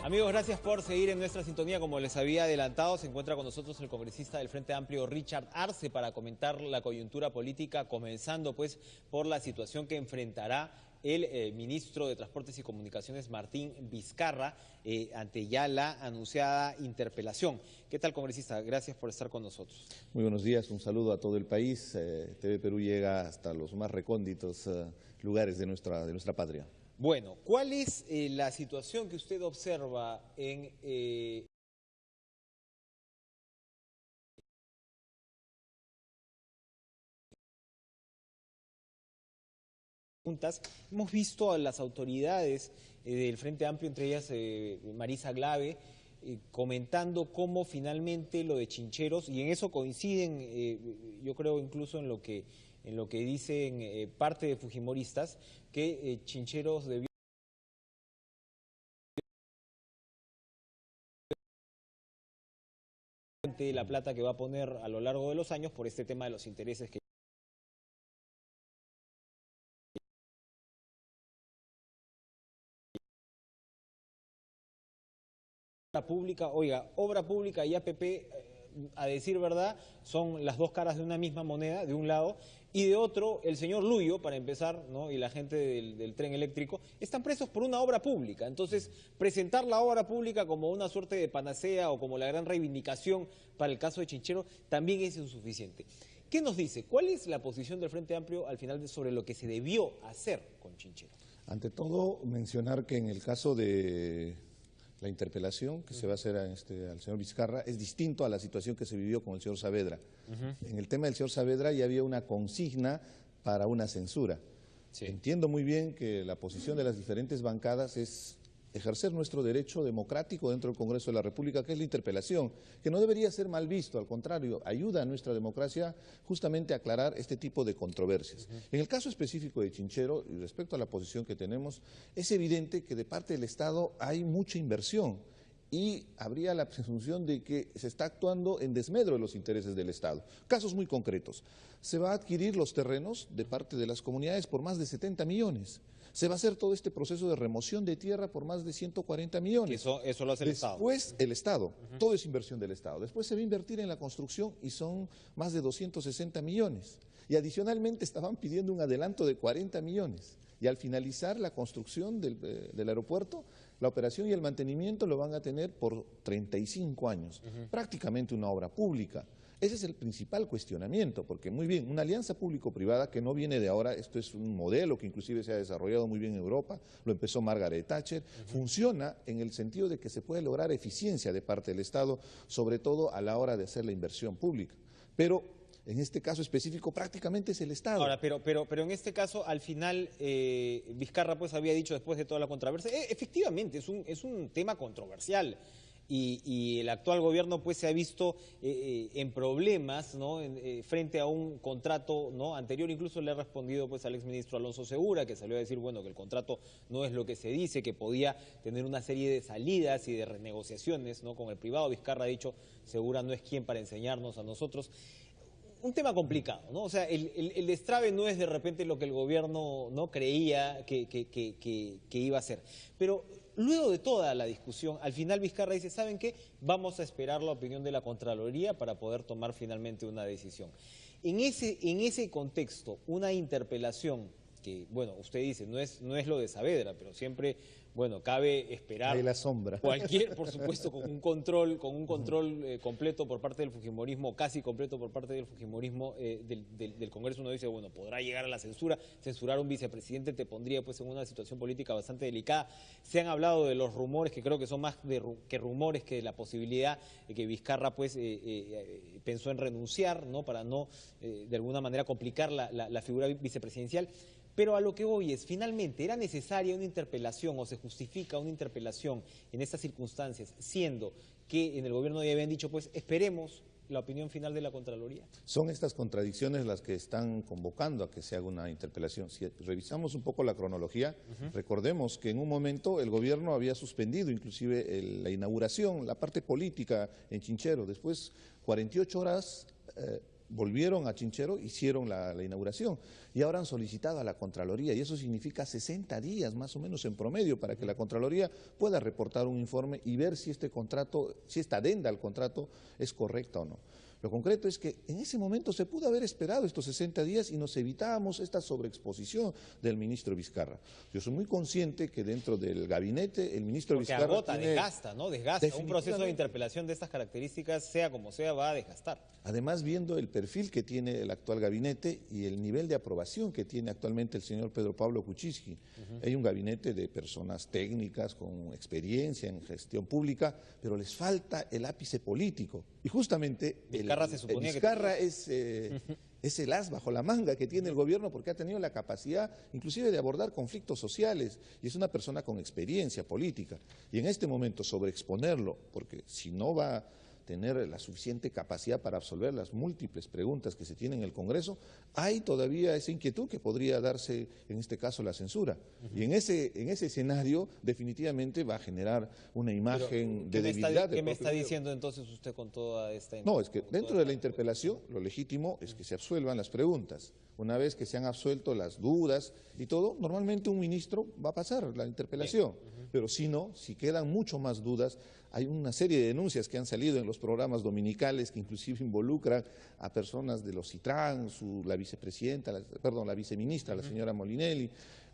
Amigos, gracias por seguir en nuestra sintonía. Como les había adelantado, se encuentra con nosotros el congresista del Frente Amplio, Richard Arce, para comentar la coyuntura política, comenzando pues por la situación que enfrentará el ministro de Transportes y Comunicaciones, Martín Vizcarra, ante ya la anunciada interpelación. ¿Qué tal, congresista? Gracias por estar con nosotros. Muy buenos días, un saludo a todo el país. TV Perú llega hasta los más recónditos lugares de nuestra patria. Bueno, ¿cuál es la situación que usted observa en juntas? Hemos visto a las autoridades del Frente Amplio, entre ellas Marisa Glave, comentando cómo finalmente lo de Chincheros, y en eso coinciden, yo creo incluso en lo que dicen parte de fujimoristas, que Chincheros debió la plata que va a poner a lo largo de los años por este tema de los intereses que pública, oiga, obra pública y APP, a decir verdad, son las dos caras de una misma moneda, de un lado, y de otro, el señor Luyo, para empezar, ¿no?, y la gente del tren eléctrico, están presos por una obra pública. Entonces, presentar la obra pública como una suerte de panacea o como la gran reivindicación para el caso de Chinchero también es insuficiente. ¿Qué nos dice? ¿Cuál es la posición del Frente Amplio al final sobre lo que se debió hacer con Chinchero? Ante todo, mencionar que en el caso de la interpelación que se va a hacer al señor Vizcarra es distinto a la situación que se vivió con el señor Saavedra. En el tema del señor Saavedra ya había una consigna para una censura. Sí. Entiendo muy bien que la posición de las diferentes bancadas es ejercer nuestro derecho democrático dentro del Congreso de la República, que es la interpelación, que no debería ser mal visto, al contrario, ayuda a nuestra democracia justamente a aclarar este tipo de controversias. En el caso específico de Chinchero, y respecto a la posición que tenemos, es evidente que de parte del Estado hay mucha inversión y habría la presunción de que se está actuando en desmedro de los intereses del Estado. Casos muy concretos. Se va a adquirir los terrenos de parte de las comunidades por más de 70 millones. Se va a hacer todo este proceso de remoción de tierra por más de 140 millones. Eso lo hace el Estado. Después el Estado, todo es inversión del Estado. Después se va a invertir en la construcción y son más de 260 millones. Y adicionalmente estaban pidiendo un adelanto de 40 millones. Y al finalizar la construcción del aeropuerto, la operación y el mantenimiento lo van a tener por 35 años. Prácticamente una obra pública. Ese es el principal cuestionamiento, porque muy bien, una alianza público-privada que no viene de ahora, esto es un modelo que inclusive se ha desarrollado muy bien en Europa, lo empezó Margaret Thatcher, funciona en el sentido de que se puede lograr eficiencia de parte del Estado, sobre todo a la hora de hacer la inversión pública. Pero en este caso específico prácticamente es el Estado. Ahora, pero en este caso, al final, Vizcarra pues había dicho después de toda la controversia, efectivamente es un tema controversial. Y el actual gobierno pues se ha visto en problemas, ¿no?, frente a un contrato, ¿no?, anterior. Incluso le ha respondido pues al exministro Alonso Segura, que salió a decir, bueno, que el contrato no es lo que se dice, que podía tener una serie de salidas y de renegociaciones, ¿no?, con el privado. Vizcarra ha dicho, Segura no es quien para enseñarnos a nosotros. Un tema complicado, ¿no? O sea, el destrave no es de repente lo que el gobierno no creía que iba a hacer. Pero luego de toda la discusión, al final Vizcarra dice, ¿saben qué? Vamos a esperar la opinión de la Contraloría para poder tomar finalmente una decisión. En ese contexto, una interpelación que, bueno, usted dice, no es lo de Saavedra, pero siempre, bueno, cabe esperar. Hay la sombra. Cualquier, por supuesto, con un control completo por parte del fujimorismo, casi completo por parte del fujimorismo del Congreso. Uno dice, bueno, podrá llegar a la censura. Censurar a un vicepresidente te pondría pues en una situación política bastante delicada. Se han hablado de los rumores, que creo que son más que rumores, que la posibilidad de que Vizcarra pues pensó en renunciar, ¿no?, para no de alguna manera complicar la figura vicepresidencial. Pero a lo que voy es, finalmente, ¿era necesaria una interpelación o se justifica una interpelación en estas circunstancias, siendo que en el gobierno ya habían dicho, pues esperemos la opinión final de la Contraloría? Son estas contradicciones las que están convocando a que se haga una interpelación. Si revisamos un poco la cronología, recordemos que en un momento el gobierno había suspendido inclusive la inauguración, la parte política en Chinchero. Después, 48 horas volvieron a Chinchero, hicieron la inauguración y ahora han solicitado a la Contraloría y eso significa 60 días más o menos en promedio para que la Contraloría pueda reportar un informe y ver si este contrato, si esta adenda al contrato es correcta o no. Lo concreto es que en ese momento se pudo haber esperado estos 60 días y nos evitábamos esta sobreexposición del ministro Vizcarra. Yo soy muy consciente que dentro del gabinete el ministro Vizcarra agota, desgasta, ¿no? Desgasta. Un proceso de interpelación de estas características, sea como sea, va a desgastar. Además, viendo el perfil que tiene el actual gabinete y el nivel de aprobación que tiene actualmente el señor Pedro Pablo Kuczynski, hay un gabinete de personas técnicas con experiencia en gestión pública, pero les falta el ápice político. Y justamente Vizcarra se suponía Vizcarra es el as bajo la manga que tiene el gobierno porque ha tenido la capacidad inclusive de abordar conflictos sociales y es una persona con experiencia política. Y en este momento sobreexponerlo, porque si no va a tener la suficiente capacidad para absolver las múltiples preguntas que se tienen en el Congreso, hay todavía esa inquietud que podría darse, en este caso, la censura. Y en ese escenario definitivamente va a generar una imagen de debilidad. ¿Qué me está diciendo entonces usted con toda esta No, es que dentro de la interpelación lo legítimo es que se absuelvan las preguntas. Una vez que se han absuelto las dudas y todo, normalmente un ministro va a pasar la interpelación. Pero si no, si quedan mucho más dudas, hay una serie de denuncias que han salido en los programas dominicales que inclusive involucran a personas de los Citran, la vicepresidenta, la viceministra, la señora Molinelli.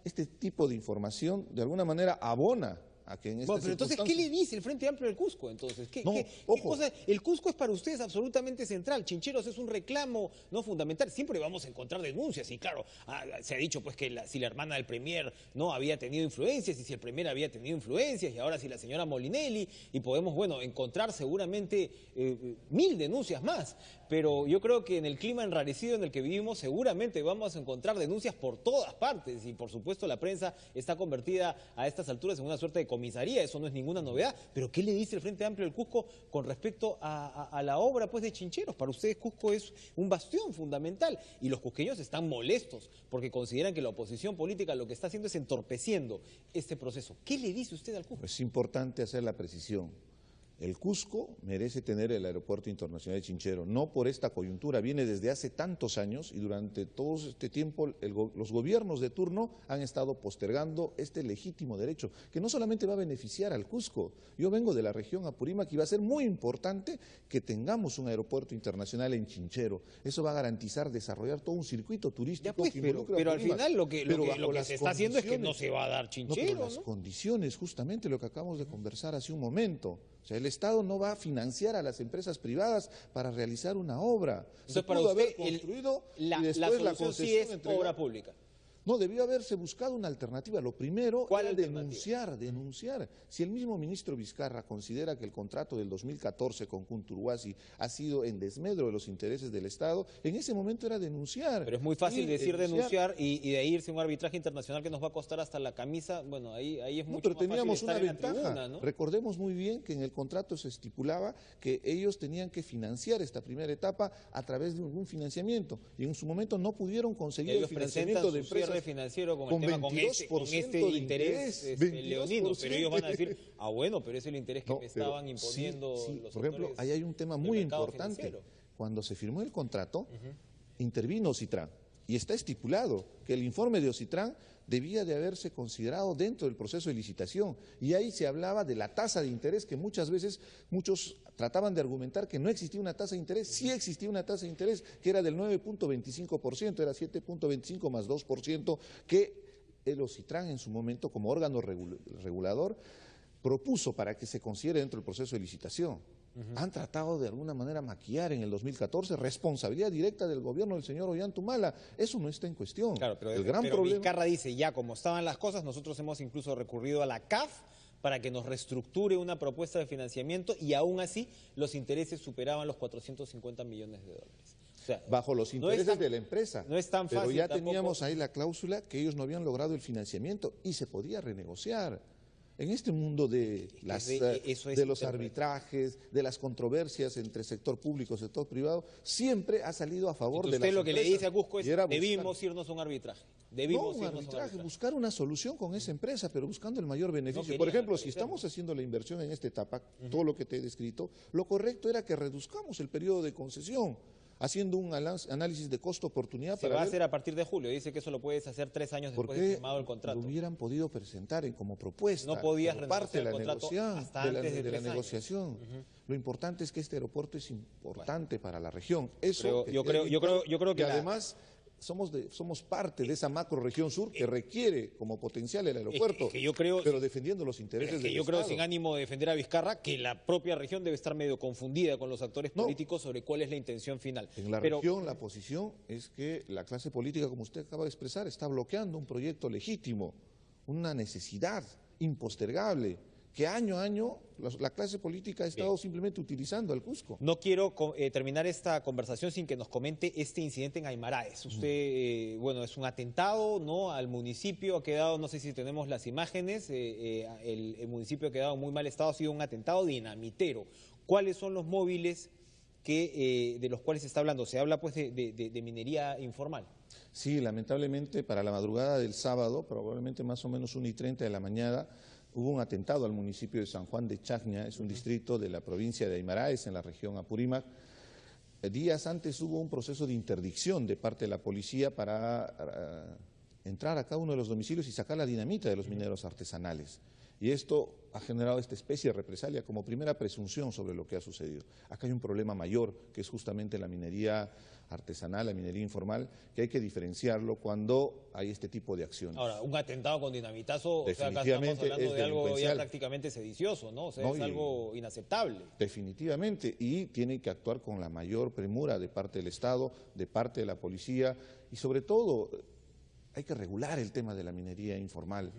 Este tipo de información de alguna manera abona a que en esta pero entonces, ¿qué le dice el Frente Amplio del Cusco? Entonces, ¿qué cosa? El Cusco es para ustedes absolutamente central. Chincheros es un reclamo no fundamental. Siempre vamos a encontrar denuncias y claro, se ha dicho pues que si la hermana del Premier no había tenido influencias y si el Premier había tenido influencias y ahora si la señora Molinelli y podemos, bueno, encontrar seguramente 1000 denuncias más. Pero yo creo que en el clima enrarecido en el que vivimos seguramente vamos a encontrar denuncias por todas partes y por supuesto la prensa está convertida a estas alturas en una suerte de comisaría, eso no es ninguna novedad, pero ¿qué le dice el Frente Amplio del Cusco con respecto a la obra pues de Chincheros? Para ustedes Cusco es un bastión fundamental y los cusqueños están molestos porque consideran que la oposición política lo que está haciendo es entorpeciendo este proceso. ¿Qué le dice usted al Cusco? Es importante hacer la precisión. El Cusco merece tener el aeropuerto internacional de Chinchero, no por esta coyuntura, viene desde hace tantos años y durante todo este tiempo los gobiernos de turno han estado postergando este legítimo derecho, que no solamente va a beneficiar al Cusco. Yo vengo de la región Apurímac y va a ser muy importante que tengamos un aeropuerto internacional en Chinchero. Eso va a garantizar desarrollar todo un circuito turístico pues, que involucra pero al final lo que se está haciendo es que no no se va a dar Chinchero. Pero las condiciones, justamente lo que acabamos de conversar hace un momento. O sea, el Estado no va a financiar a las empresas privadas para realizar una obra. Entonces, se pudo haber construido y después la concesión sí es obra pública. No, debió haberse buscado una alternativa. Lo primero era denunciar. Si el mismo ministro Vizcarra considera que el contrato del 2014 con Kunturhuasi ha sido en desmedro de los intereses del Estado, en ese momento era denunciar. Pero es muy fácil decir denunciar y de ahí irse a un arbitraje internacional que nos va a costar hasta la camisa. Bueno, ahí es mucho más fácil teníamos una ventaja. Tribuna, ¿no? Recordemos muy bien que en el contrato se estipulaba que ellos tenían que financiar esta primera etapa a través de un financiamiento y en su momento no pudieron conseguir el financiamiento de empresas financiero con el tema con este interés leonino, pero ellos van a decir, bueno, pero es el interés que me estaban imponiendo los por ejemplo, ahí hay un tema muy importante. Financiero. Cuando se firmó el contrato, intervino Ocitran y está estipulado que el informe de Ocitran debía de haberse considerado dentro del proceso de licitación y ahí se hablaba de la tasa de interés que muchas veces muchos trataban de argumentar que no existía una tasa de interés. Sí existía una tasa de interés que era del 9.25%, era 7.25 más 2% que el Ocitran en su momento como órgano regulador propuso para que se considere dentro del proceso de licitación. Han tratado de alguna manera maquillar en el 2014 responsabilidad directa del gobierno del señor Ollantumala. Eso no está en cuestión. Claro, pero Vizcarra dice, ya como estaban las cosas, nosotros hemos incluso recurrido a la CAF para que nos reestructure una propuesta de financiamiento y aún así los intereses superaban los 450 millones de dólares. O sea, bajo los intereses de la empresa. No es tan fácil. Pero ya teníamos ahí la cláusula que ellos no habían logrado el financiamiento y se podía renegociar. En este mundo de los arbitrajes, de las controversias entre sector público y sector privado, siempre ha salido a favor de las empresas. Usted lo que le dice a Cusco es, debimos irnos a un arbitraje. Buscar una solución con esa empresa, pero buscando el mayor beneficio. Por ejemplo, si estamos haciendo la inversión en esta etapa, todo lo que te he descrito, lo correcto era que reduzcamos el periodo de concesión. haciendo un análisis de costo-oportunidad Se va a hacer a partir de julio. Dice que eso lo puedes hacer 3 años después de firmado el contrato. Lo hubieran podido presentar como propuesta. No podías parte de la negociación hasta antes de la negociación. Lo importante es que este aeropuerto es importante para la región. Eso yo creo que además somos parte de esa macro-región sur que requiere como potencial el aeropuerto, pero defendiendo los intereses del Estado. Creo, sin ánimo de defender a Vizcarra, que la propia región debe estar medio confundida con los actores políticos sobre cuál es la intención final. En la región la posición es que la clase política, como usted acaba de expresar, está bloqueando un proyecto legítimo, una necesidad impostergable, que año a año la clase política ha estado simplemente utilizando al Cusco. No quiero terminar esta conversación sin que nos comente este incidente en Aymaraes. Usted, bueno, es un atentado, ¿no?, al municipio, ha quedado, no sé si tenemos las imágenes, el municipio ha quedado en muy mal estado, ha sido un atentado dinamitero. ¿Cuáles son los móviles de los cuales se está hablando? Se habla pues de minería informal. Sí, lamentablemente para la madrugada del sábado, probablemente más o menos 1:30 de la mañana, hubo un atentado al municipio de San Juan de Chacña, es un distrito de la provincia de Aymaraes, en la región Apurímac. Días antes hubo un proceso de interdicción de parte de la policía para entrar a cada uno de los domicilios y sacar la dinamita de los mineros artesanales. Y esto ha generado esta especie de represalia como primera presunción sobre lo que ha sucedido. Acá hay un problema mayor, que es justamente la minería artesanal, la minería informal, que hay que diferenciarlo cuando hay este tipo de acciones. Ahora, un atentado con dinamitazo, o sea, acá estamos hablando de algo ya prácticamente sedicioso, ¿no? O sea, es algo inaceptable. Definitivamente, y tiene que actuar con la mayor premura de parte del Estado, de parte de la policía, y sobre todo hay que regular el tema de la minería informal.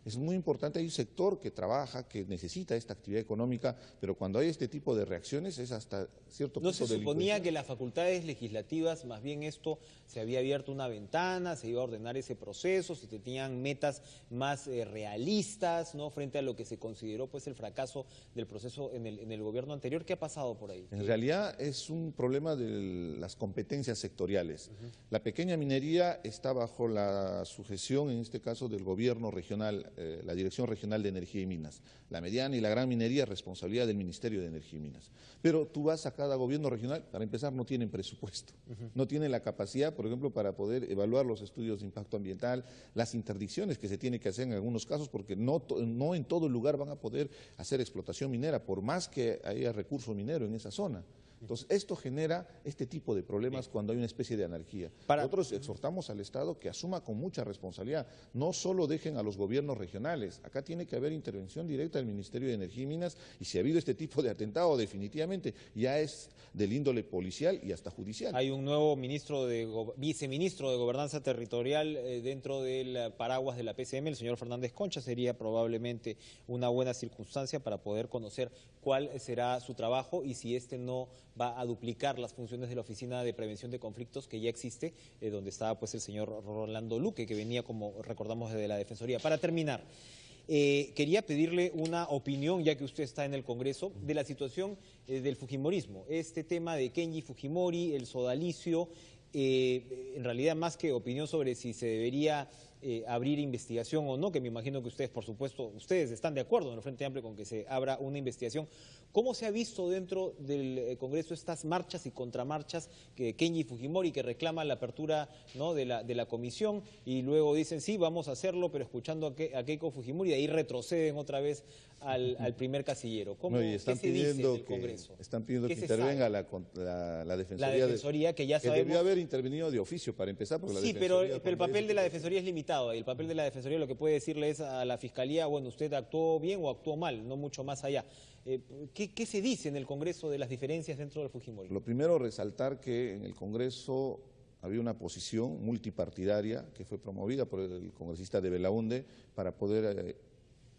Es muy importante, hay un sector que trabaja, que necesita esta actividad económica, pero cuando hay este tipo de reacciones es hasta cierto punto delincuencial. ¿No se suponía que las facultades legislativas, más bien esto, se había abierto una ventana, se iba a ordenar ese proceso, se tenían metas más realistas, ¿no?, frente a lo que se consideró pues el fracaso del proceso en el gobierno anterior? ¿Qué ha pasado por ahí? En realidad es un problema de las competencias sectoriales. La pequeña minería está bajo la sujeción, en este caso, del gobierno regional, la Dirección Regional de Energía y Minas. La mediana y la gran minería es responsabilidad del Ministerio de Energía y Minas. Pero tú vas a cada gobierno regional, para empezar no tienen presupuesto, no tienen la capacidad, por ejemplo, para poder evaluar los estudios de impacto ambiental, las interdicciones que se tiene que hacer en algunos casos, porque no en todo lugar van a poder hacer explotación minera, por más que haya recurso minero en esa zona. Entonces, esto genera este tipo de problemas cuando hay una especie de anarquía. Nosotros exhortamos al Estado que asuma con mucha responsabilidad, no solo dejen a los gobiernos regionales, acá tiene que haber intervención directa del Ministerio de Energía y Minas, y si ha habido este tipo de atentado, definitivamente ya es del índole policial y hasta judicial. Hay un nuevo viceministro de Gobernanza Territorial dentro del paraguas de la PCM, el señor Fernández Concha. Sería probablemente una buena circunstancia para poder conocer cuál será su trabajo y si no va a duplicar las funciones de la Oficina de Prevención de Conflictos que ya existe, donde estaba pues el señor Rolando Luque, que venía, como recordamos, de la Defensoría. Para terminar, quería pedirle una opinión, ya que usted está en el Congreso, de la situación del fujimorismo. Este tema de Kenji Fujimori, el sodalicio, en realidad más que opinión sobre si se debería abrir investigación o no, que me imagino que ustedes, por supuesto, ustedes están de acuerdo en el Frente Amplio con que se abra una investigación. ¿Cómo se ha visto dentro del Congreso estas marchas y contramarchas que Kenji Fujimori, que reclama la apertura, ¿no?, de la comisión, y luego dicen sí, vamos a hacerlo, pero escuchando a Keiko Fujimori, y ahí retroceden otra vez al primer casillero? ¿Qué se dice del Congreso? Están pidiendo que intervenga la Defensoría. La Defensoría, que ya sabemos... Que debió haber intervenido de oficio para empezar. Porque sí, pero el papel de la Defensoría es limitado. Y el papel de la Defensoría lo que puede decirle es a la Fiscalía, bueno, usted actuó bien o actuó mal, no mucho más allá. ¿Qué se dice en el Congreso de las diferencias dentro del Fujimori? Lo primero, resaltar que en el Congreso había una posición multipartidaria que fue promovida por el congresista de Belaunde para poder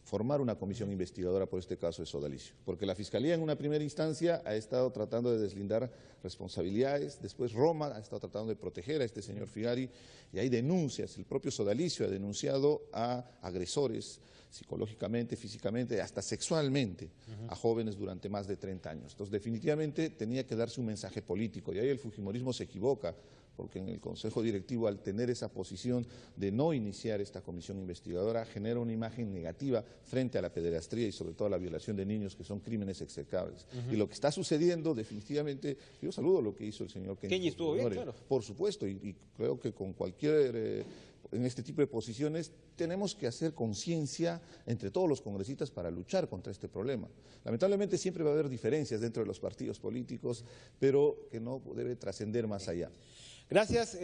formar una comisión investigadora por este caso de sodalicio, porque la Fiscalía en una primera instancia ha estado tratando de deslindar responsabilidades, después Roma ha estado tratando de proteger a este señor Figari, y hay denuncias, el propio sodalicio ha denunciado a agresores psicológicamente, físicamente, hasta sexualmente a jóvenes durante más de 30 años. Entonces definitivamente tenía que darse un mensaje político, y ahí el fujimorismo se equivoca, porque en el Consejo Directivo, al tener esa posición de no iniciar esta comisión investigadora, genera una imagen negativa frente a la pederastría y sobre todo a la violación de niños, que son crímenes execrables. Y lo que está sucediendo, definitivamente, yo saludo lo que hizo el señor Kenji estuvo bien, claro. Por supuesto, y creo que con cualquier... en este tipo de posiciones tenemos que hacer conciencia entre todos los congresistas para luchar contra este problema. Lamentablemente siempre va a haber diferencias dentro de los partidos políticos, pero que no debe trascender más allá. Gracias,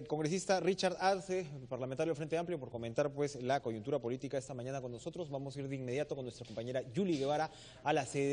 congresista Richard Arce, parlamentario Frente Amplio, por comentar pues la coyuntura política esta mañana con nosotros. Vamos a ir de inmediato con nuestra compañera Yuli Guevara a la sede.